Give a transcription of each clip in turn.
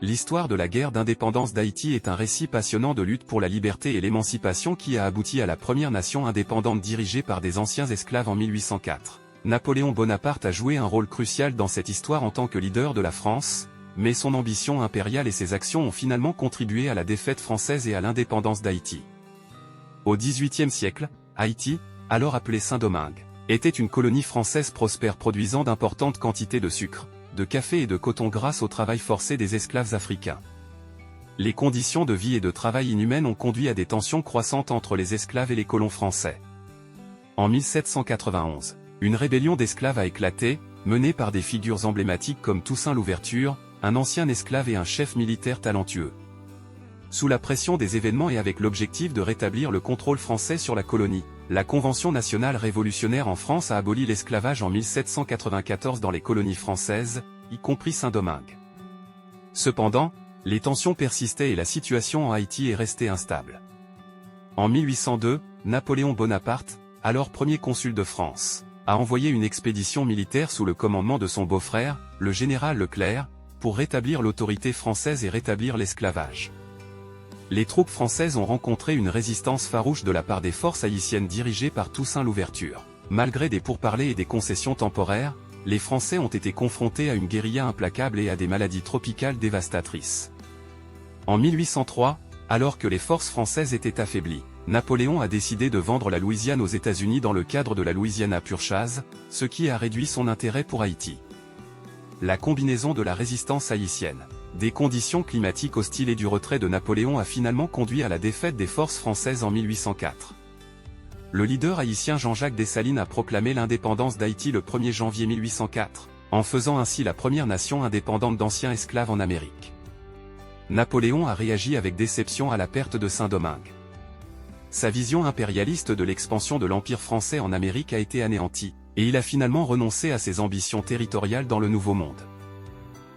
L'histoire de la guerre d'indépendance d'Haïti est un récit passionnant de lutte pour la liberté et l'émancipation qui a abouti à la première nation indépendante dirigée par des anciens esclaves en 1804. Napoléon Bonaparte a joué un rôle crucial dans cette histoire en tant que leader de la France, mais son ambition impériale et ses actions ont finalement contribué à la défaite française et à l'indépendance d'Haïti. Au XVIIIe siècle, Haïti, alors appelée Saint-Domingue, était une colonie française prospère produisant d'importantes quantités de sucre, de café et de coton grâce au travail forcé des esclaves africains. Les conditions de vie et de travail inhumaines ont conduit à des tensions croissantes entre les esclaves et les colons français. En 1791, une rébellion d'esclaves a éclaté, menée par des figures emblématiques comme Toussaint Louverture, un ancien esclave et un chef militaire talentueux. Sous la pression des événements et avec l'objectif de rétablir le contrôle français sur la colonie, la Convention nationale révolutionnaire en France a aboli l'esclavage en 1794 dans les colonies françaises, y compris Saint-Domingue. Cependant, les tensions persistaient et la situation en Haïti est restée instable. En 1802, Napoléon Bonaparte, alors premier consul de France, a envoyé une expédition militaire sous le commandement de son beau-frère, le général Leclerc, pour rétablir l'autorité française et rétablir l'esclavage. Les troupes françaises ont rencontré une résistance farouche de la part des forces haïtiennes dirigées par Toussaint Louverture. Malgré des pourparlers et des concessions temporaires, les Français ont été confrontés à une guérilla implacable et à des maladies tropicales dévastatrices. En 1803, alors que les forces françaises étaient affaiblies, Napoléon a décidé de vendre la Louisiane aux États-Unis dans le cadre de la Louisiana Purchase, ce qui a réduit son intérêt pour Haïti. La combinaison de la résistance haïtienne, des conditions climatiques hostiles et du retrait de Napoléon a finalement conduit à la défaite des forces françaises en 1804. Le leader haïtien Jean-Jacques Dessalines a proclamé l'indépendance d'Haïti le 1er janvier 1804, en faisant ainsi la première nation indépendante d'anciens esclaves en Amérique. Napoléon a réagi avec déception à la perte de Saint-Domingue. Sa vision impérialiste de l'expansion de l'Empire français en Amérique a été anéantie, et il a finalement renoncé à ses ambitions territoriales dans le Nouveau Monde.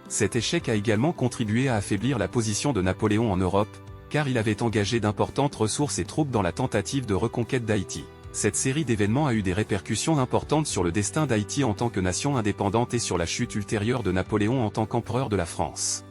Cet échec a également contribué à affaiblir la position de Napoléon en Europe, car il avait engagé d'importantes ressources et troupes dans la tentative de reconquête d'Haïti. Cette série d'événements a eu des répercussions importantes sur le destin d'Haïti en tant que nation indépendante et sur la chute ultérieure de Napoléon en tant qu'empereur de la France.